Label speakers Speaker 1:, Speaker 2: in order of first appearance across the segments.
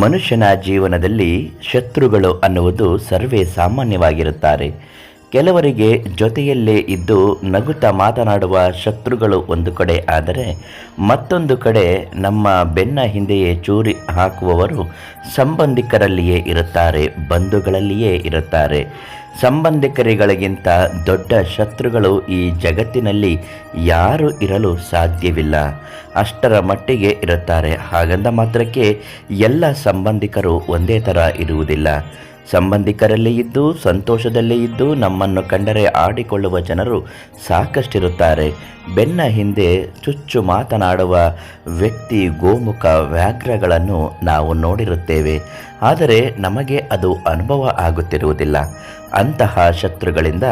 Speaker 1: ಮನುಷ್ಯನ ಜೀವನದಲ್ಲಿ ಶತ್ರುಗಳು ಅನ್ನುವುದು ಸರ್ವೇ ಸಾಮಾನ್ಯವಾಗಿರುತ್ತಾರೆ. ಕೆಲವರಿಗೆ ಜೊತೆಯಲ್ಲೇ ಇದ್ದು ನಗುತ್ತಾ ಮಾತನಾಡುವ ಶತ್ರುಗಳು ಒಂದು ಕಡೆ ಆದರೆ, ಮತ್ತೊಂದು ಕಡೆ ನಮ್ಮ ಬೆನ್ನ ಹಿಂದೆಯೇ ಚೂರಿ ಹಾಕುವವರು ಸಂಬಂಧಿಕರಲ್ಲಿಯೇ ಇರುತ್ತಾರೆ, ಬಂಧುಗಳಲ್ಲಿಯೇ ಇರುತ್ತಾರೆ. ಸಂಬಂಧಿಕರಿಗಳಿಗಿಂತ ದೊಡ್ಡ ಶತ್ರುಗಳು ಈ ಜಗತ್ತಿನಲ್ಲಿ ಯಾರು ಇರಲು ಸಾಧ್ಯವಿಲ್ಲ. ಅಷ್ಟರ ಮಟ್ಟಿಗೆ ಇರುತ್ತಾರೆ. ಹಾಗಂದ ಮಾತ್ರಕ್ಕೆ ಎಲ್ಲ ಸಂಬಂಧಿಕರು ಒಂದೇ ಥರ ಇರುವುದಿಲ್ಲ. ಸಂಬಂಧಿಕರಲ್ಲೇ ಇದ್ದು ಸಂತೋಷದಲ್ಲೇ ಇದ್ದು ನಮ್ಮನ್ನು ಕಂಡರೆ ಆಡಿಕೊಳ್ಳುವ ಜನರು ಸಾಕಷ್ಟಿರುತ್ತಾರೆ. ಬೆನ್ನ ಹಿಂದೆ ಚುಚ್ಚು ಮಾತನಾಡುವ ವ್ಯಕ್ತಿ ಗೋಮುಖ ವ್ಯಾಘ್ರಗಳನ್ನು ನಾವು ನೋಡಿರುತ್ತೇವೆ. ಆದರೆ ನಮಗೆ ಅದು ಅನುಭವ ಆಗುತ್ತಿರುವುದಿಲ್ಲ. ಅಂತಹ ಶತ್ರುಗಳಿಂದ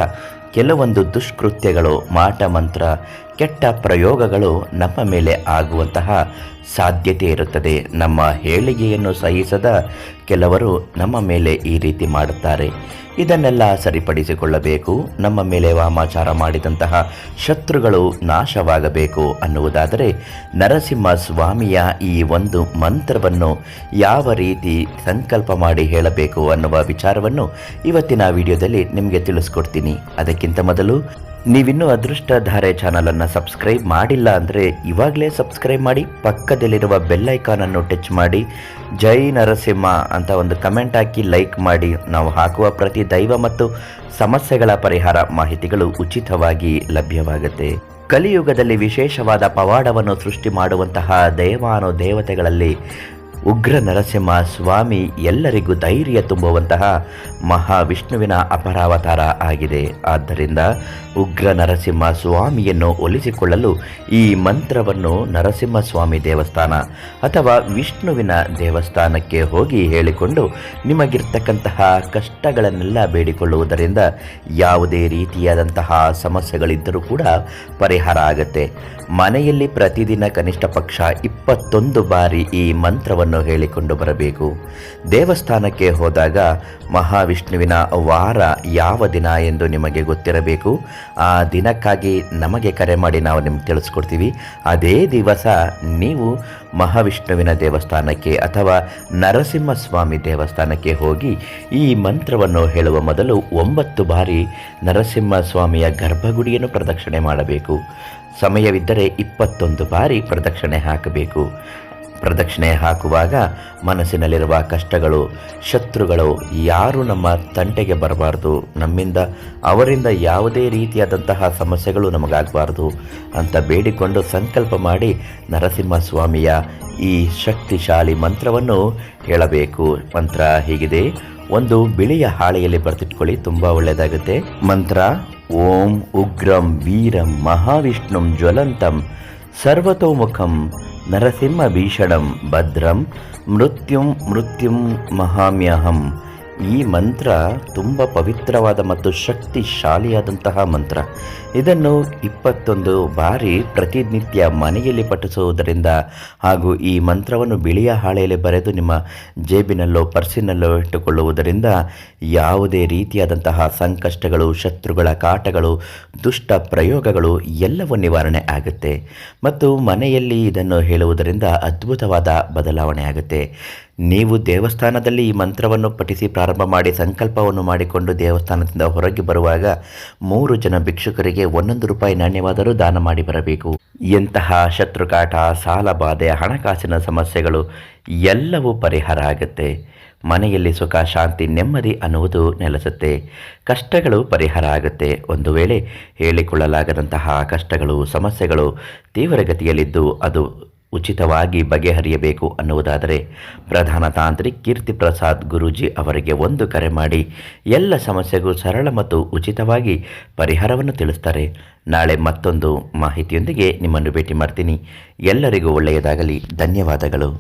Speaker 1: ಕೆಲವೊಂದು ದುಷ್ಕೃತ್ಯಗಳು, ಮಾಟಮಂತ್ರ, ಕೆಟ್ಟ ಪ್ರಯೋಗಗಳು ನಮ್ಮ ಮೇಲೆ ಆಗುವಂತಹ ಸಾಧ್ಯತೆ ಇರುತ್ತದೆ. ನಮ್ಮ ಹೇಳಿಕೆಯನ್ನು ಸಹಿಸದ ಕೆಲವರು ನಮ್ಮ ಮೇಲೆ ಈ ರೀತಿ ಮಾಡುತ್ತಾರೆ. ಇದನ್ನೆಲ್ಲ ಸರಿಪಡಿಸಿಕೊಳ್ಳಬೇಕು. ನಮ್ಮ ಮೇಲೆ ವಾಮಾಚಾರ ಮಾಡಿದಂತಹ ಶತ್ರುಗಳು ನಾಶವಾಗಬೇಕು ಅನ್ನುವುದಾದರೆ ನರಸಿಂಹ ಸ್ವಾಮಿಯ ಈ ಒಂದು ಮಂತ್ರವನ್ನು ಯಾವ ರೀತಿ ಸಂಕಲ್ಪ ಮಾಡಿ ಹೇಳಬೇಕು ಅನ್ನುವ ವಿಚಾರವನ್ನು ಇವತ್ತಿನ ವಿಡಿಯೋದಲ್ಲಿ ನಿಮಗೆ ತಿಳಿಸ್ಕೊಡ್ತೀನಿ. ಅದಕ್ಕಿಂತ ಮೊದಲು ನೀವಿನ್ನೂ ಅದೃಷ್ಟಧಾರೆ ಚಾನಲನ್ನು ಸಬ್ಸ್ಕ್ರೈಬ್ ಮಾಡಿಲ್ಲ ಅಂದರೆ ಇವಾಗಲೇ ಸಬ್ಸ್ಕ್ರೈಬ್ ಮಾಡಿ, ಪಕ್ಕದಲ್ಲಿರುವ ಬೆಲ್ಲೈಕಾನನ್ನು ಟಚ್ ಮಾಡಿ, ಜೈ ನರಸಿಂಹ ಅಂತ ಒಂದು ಕಮೆಂಟ್ ಹಾಕಿ ಲೈಕ್ ಮಾಡಿ. ನಾವು ಹಾಕುವ ಪ್ರತಿ ದೈವ ಮತ್ತು ಸಮಸ್ಯೆಗಳ ಪರಿಹಾರ ಮಾಹಿತಿಗಳು ಉಚಿತವಾಗಿ ಲಭ್ಯವಾಗುತ್ತೆ. ಕಲಿಯುಗದಲ್ಲಿ ವಿಶೇಷವಾದ ಪವಾಡವನ್ನು ಸೃಷ್ಟಿ ಮಾಡುವಂತಹ ದೇವಾನುದೇವತೆಗಳಲ್ಲಿ ಉಗ್ರ ನರಸಿಂಹ ಸ್ವಾಮಿ ಎಲ್ಲರಿಗೂ ಧೈರ್ಯ ತುಂಬುವಂತಹ ಮಹಾವಿಷ್ಣುವಿನ ಅಪರಾವತಾರ ಆಗಿದೆ. ಆದ್ದರಿಂದ ಉಗ್ರ ನರಸಿಂಹ ಸ್ವಾಮಿಯನ್ನು ಒಲಿಸಿಕೊಳ್ಳಲು ಈ ಮಂತ್ರವನ್ನು ನರಸಿಂಹಸ್ವಾಮಿ ದೇವಸ್ಥಾನ ಅಥವಾ ವಿಷ್ಣುವಿನ ದೇವಸ್ಥಾನಕ್ಕೆ ಹೋಗಿ ಹೇಳಿಕೊಂಡು ನಿಮಗಿರ್ತಕ್ಕಂತಹ ಕಷ್ಟಗಳನ್ನೆಲ್ಲ ಬೇಡಿಕೊಳ್ಳುವುದರಿಂದ ಯಾವುದೇ ರೀತಿಯಾದಂತಹ ಸಮಸ್ಯೆಗಳಿದ್ದರೂ ಕೂಡ ಪರಿಹಾರ ಆಗುತ್ತೆ. ಮನೆಯಲ್ಲಿ ಪ್ರತಿದಿನ ಕನಿಷ್ಠ ಪಕ್ಷ 21 ಬಾರಿ ಈ ಮಂತ್ರವನ್ನು ಹೇಳಿಕೊಂಡು ಬರಬೇಕು. ದೇವಸ್ಥಾನಕ್ಕೆ ಹೋದಾಗ ಮಹಾವಿಷ್ಣುವಿನ ವಾರ ಯಾವ ದಿನ ಎಂದು ನಿಮಗೆ ಗೊತ್ತಿರಬೇಕು. ಆ ದಿನಕ್ಕಾಗಿ ನಮಗೆ ಕರೆ ಮಾಡಿ ನಾವು ನಿಮ್ಗೆ ತಿಳಿಸ್ಕೊಡ್ತೀವಿ. ಅದೇ ದಿವಸ ನೀವು ಮಹಾವಿಷ್ಣುವಿನ ದೇವಸ್ಥಾನಕ್ಕೆ ಅಥವಾ ನರಸಿಂಹಸ್ವಾಮಿ ದೇವಸ್ಥಾನಕ್ಕೆ ಹೋಗಿ ಈ ಮಂತ್ರವನ್ನು ಹೇಳುವ ಮೊದಲು 9 ಬಾರಿ ನರಸಿಂಹಸ್ವಾಮಿಯ ಗರ್ಭಗುಡಿಯನ್ನು ಪ್ರದಕ್ಷಿಣೆ ಮಾಡಬೇಕು. ಸಮಯವಿದ್ದರೆ 21 ಬಾರಿ ಪ್ರದಕ್ಷಿಣೆ ಹಾಕಬೇಕು. ಪ್ರದಕ್ಷಿಣೆ ಹಾಕುವಾಗ ಮನಸ್ಸಿನಲ್ಲಿರುವ ಕಷ್ಟಗಳು, ಶತ್ರುಗಳು ಯಾರು ನಮ್ಮ ತಂಟೆಗೆ ಬರಬಾರ್ದು, ಅವರಿಂದ ಯಾವುದೇ ರೀತಿಯಾದಂತಹ ಸಮಸ್ಯೆಗಳು ನಮಗಾಗಬಾರ್ದು ಅಂತ ಬೇಡಿಕೊಂಡು ಸಂಕಲ್ಪ ಮಾಡಿ ನರಸಿಂಹಸ್ವಾಮಿಯ ಈ ಶಕ್ತಿಶಾಲಿ ಮಂತ್ರವನ್ನು ಹೇಳಬೇಕು. ಮಂತ್ರ ಹೀಗಿದೆ. ಒಂದು ಬಿಳಿಯ ಹಾಳೆಯಲ್ಲಿ ಬರೆದಿಟ್ಕೊಳ್ಳಿ, ತುಂಬ ಒಳ್ಳೆಯದಾಗುತ್ತೆ. ಮಂತ್ರ: ಓಂ ಉಗ್ರಂ ವೀರಂ ಮಹಾವಿಷ್ಣುಂ ಜ್ವಲಂತಂ ಸರ್ವತೋಮುಖಂ ನರಸಿಂಹ ಭೀಷಣಂ ಭದ್ರಂ ಮೃತ್ಯುಂ ಮಹಾಮ್ಯಹಂ. ಈ ಮಂತ್ರ ತುಂಬ ಪವಿತ್ರವಾದ ಮತ್ತು ಶಕ್ತಿಶಾಲಿಯಾದಂತಹ ಮಂತ್ರ. ಇದನ್ನು 21 ಬಾರಿ ಪ್ರತಿನಿತ್ಯ ಮನೆಯಲ್ಲಿ ಪಠಿಸುವುದರಿಂದ ಹಾಗೂ ಈ ಮಂತ್ರವನ್ನು ಬಿಳಿಯ ಹಾಳೆಯಲ್ಲಿ ಬರೆದು ನಿಮ್ಮ ಜೇಬಿನಲ್ಲೋ ಪರ್ಸಿನಲ್ಲೋ ಇಟ್ಟುಕೊಳ್ಳುವುದರಿಂದ ಯಾವುದೇ ರೀತಿಯಾದಂತಹ ಸಂಕಷ್ಟಗಳು, ಶತ್ರುಗಳ ಕಾಟಗಳು, ದುಷ್ಟ ಪ್ರಯೋಗಗಳು ಎಲ್ಲವೂ ನಿವಾರಣೆ ಆಗುತ್ತೆ. ಮತ್ತು ಮನೆಯಲ್ಲಿ ಇದನ್ನು ಹೇಳುವುದರಿಂದ ಅದ್ಭುತವಾದ ಬದಲಾವಣೆ ಆಗುತ್ತೆ. ನೀವು ದೇವಸ್ಥಾನದಲ್ಲಿ ಈ ಮಂತ್ರವನ್ನು ಪಠಿಸಿ ಪ್ರಾರಂಭ ಮಾಡಿ ಸಂಕಲ್ಪವನ್ನು ಮಾಡಿಕೊಂಡು ದೇವಸ್ಥಾನದಿಂದ ಹೊರಗೆ ಬರುವಾಗ 3 ಜನ ಭಿಕ್ಷುಕರಿಗೆ 1 ರೂಪಾಯಿ ನಾಣ್ಯವಾದರೂ ದಾನ ಮಾಡಿ ಬರಬೇಕು. ಎಂತಹ ಶತ್ರುಕಾಟ, ಸಾಲಬಾಧೆ, ಹಣಕಾಸಿನ ಸಮಸ್ಯೆಗಳು ಎಲ್ಲವೂ ಪರಿಹಾರ ಆಗುತ್ತೆ. ಮನೆಯಲ್ಲಿ ಸುಖ, ಶಾಂತಿ, ನೆಮ್ಮದಿ ಅನ್ನುವುದು ನೆಲೆಸುತ್ತೆ. ಕಷ್ಟಗಳು ಪರಿಹಾರ ಆಗುತ್ತೆ. ಒಂದು ವೇಳೆ ಹೇಳಿಕೊಳ್ಳಲಾಗದಂತಹ ಕಷ್ಟಗಳು, ಸಮಸ್ಯೆಗಳು ತೀವ್ರಗತಿಯಲ್ಲಿದ್ದು ಅದು ಉಚಿತವಾಗಿ ಬಗೆಹರಿಯಬೇಕು ಅನ್ನುವುದಾದರೆ ಪ್ರಧಾನ ತಾಂತ್ರಿಕ್ ಕೀರ್ತಿ ಪ್ರಸಾದ್ ಗುರೂಜಿ ಅವರಿಗೆ ಒಂದು ಕರೆ ಮಾಡಿ ಎಲ್ಲ ಸಮಸ್ಯೆಗೂ ಸರಳ ಮತ್ತು ಉಚಿತವಾಗಿ ಪರಿಹಾರವನ್ನು ತಿಳಿಸ್ತಾರೆ. ನಾಳೆ ಮತ್ತೊಂದು ಮಾಹಿತಿಯೊಂದಿಗೆ ನಿಮ್ಮನ್ನು ಭೇಟಿ ಮಾಡ್ತೀನಿ. ಎಲ್ಲರಿಗೂ ಒಳ್ಳೆಯದಾಗಲಿ. ಧನ್ಯವಾದಗಳು.